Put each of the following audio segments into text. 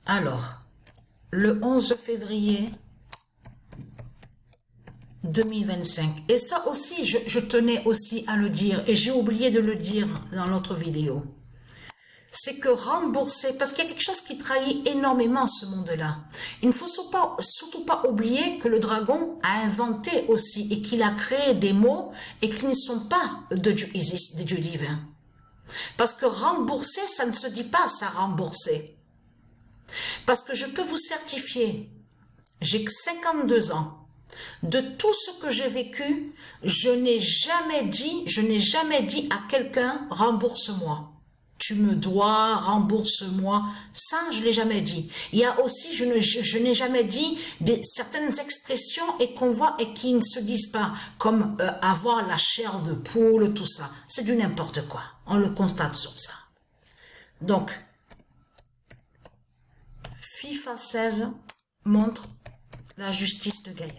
Alors, le 11 février 2025. Et ça aussi, je tenais aussi à le dire, et j'ai oublié de le dire dans l'autre vidéo. C'est que rembourser, parce qu'il y a quelque chose qui trahit énormément ce monde-là. Il ne faut surtout pas oublier que le dragon a inventé aussi et qu'il a créé des mots et qui ne sont pas de Dieu Isis, des dieux divins. Parce que rembourser, ça ne se dit pas ça, rembourser. Parce que je peux vous certifier, j'ai 52 ans, de tout ce que j'ai vécu, je n'ai jamais dit à quelqu'un, rembourse-moi. Tu me dois, rembourse-moi. Ça, je ne l'ai jamais dit. Il y a aussi, je n'ai jamais dit certaines expressions et qu'on voit et qui ne se disent pas, comme avoir la chair de poule, tout ça. C'est du n'importe quoi. On le constate sur ça. Donc, FIFA 16 montre la justice de Gaïa.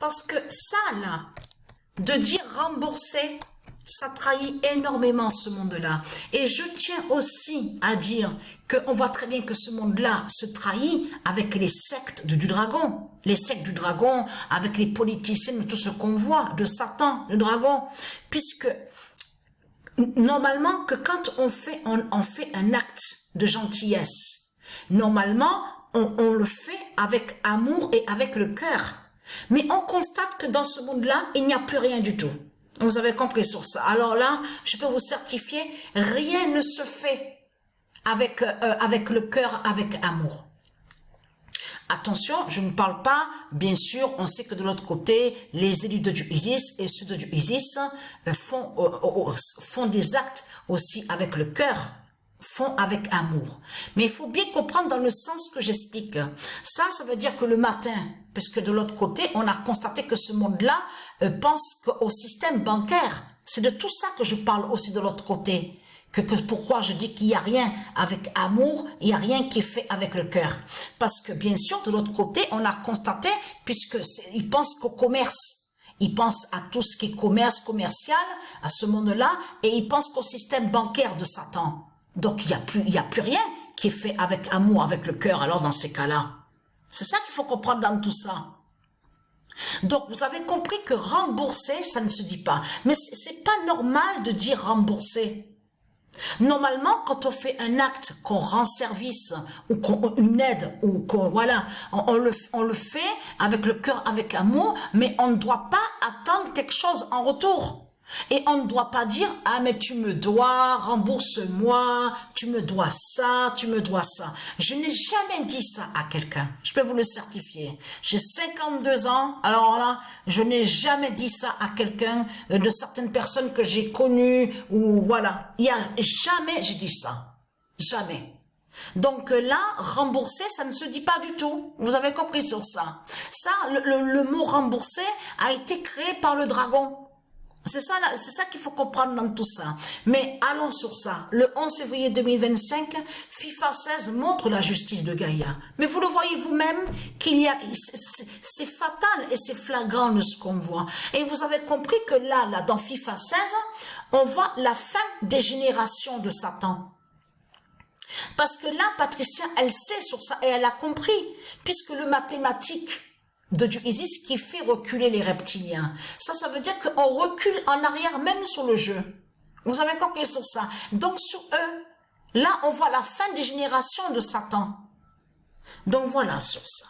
Parce que ça, là, de dire rembourser, ça trahit énormément ce monde-là. Et je tiens aussi à dire qu'on voit très bien que ce monde-là se trahit avec les sectes du dragon. Les sectes du dragon, avec les politiciens, tout ce qu'on voit, de Satan, le dragon. Puisque, normalement, que quand on fait un acte de gentillesse, normalement, on le fait avec amour et avec le cœur. Mais on constate que dans ce monde-là, il n'y a plus rien du tout. Vous avez compris sur ça. Alors là, je peux vous certifier, rien ne se fait avec le cœur, avec amour. Attention, je ne parle pas, bien sûr, on sait que de l'autre côté, les élus de Dieu Isis et ceux de Dieu Isis font des actes aussi avec le cœur, font avec amour. Mais il faut bien comprendre dans le sens que j'explique. Ça veut dire que le matin, puisque de l'autre côté, on a constaté que ce monde-là pense au système bancaire. C'est de tout ça que je parle aussi de l'autre côté. Pourquoi je dis qu'il n'y a rien avec amour, il n'y a rien qui est fait avec le cœur. Parce que bien sûr, de l'autre côté, on a constaté, puisqu'ils pensent qu'au commerce. Ils pensent à tout ce qui est commerce, commercial, à ce monde-là, et ils pensent qu'au système bancaire de Satan. Donc, il n'y a plus rien qui est fait avec amour, avec le cœur, alors dans ces cas-là. C'est ça qu'il faut comprendre dans tout ça. Donc, vous avez compris que rembourser, ça ne se dit pas. Mais c'est pas normal de dire rembourser. Normalement, quand on fait un acte, qu'on rend service, ou une aide, ou voilà, on le fait avec le cœur, avec amour, mais on ne doit pas attendre quelque chose en retour. Et on ne doit pas dire, ah mais tu me dois, rembourse-moi, tu me dois ça, tu me dois ça. Je n'ai jamais dit ça à quelqu'un, je peux vous le certifier. J'ai 52 ans, alors là, je n'ai jamais dit ça à quelqu'un de certaines personnes que j'ai connues, ou voilà. Il y a jamais j'ai dit ça, jamais. Donc là, rembourser, ça ne se dit pas du tout. Vous avez compris sur ça. Ça, le mot rembourser a été créé par le dragon. C'est ça qu'il faut comprendre dans tout ça. Mais allons sur ça. Le 11 février 2025, FIFA 16 montre la justice de Gaïa. Mais vous le voyez vous-même qu'il y a, c'est fatal et c'est flagrant de ce qu'on voit. Et vous avez compris que là, dans FIFA 16, on voit la fin des générations de Satan. Parce que là, Patricia, elle sait sur ça et elle a compris, puisque le mathématique de Dieu Isis qui fait reculer les reptiliens. Ça veut dire qu'on recule en arrière même sur le jeu. Vous avez compris sur ça. Donc sur eux, là on voit la fin des générations de Satan. Donc voilà sur ça.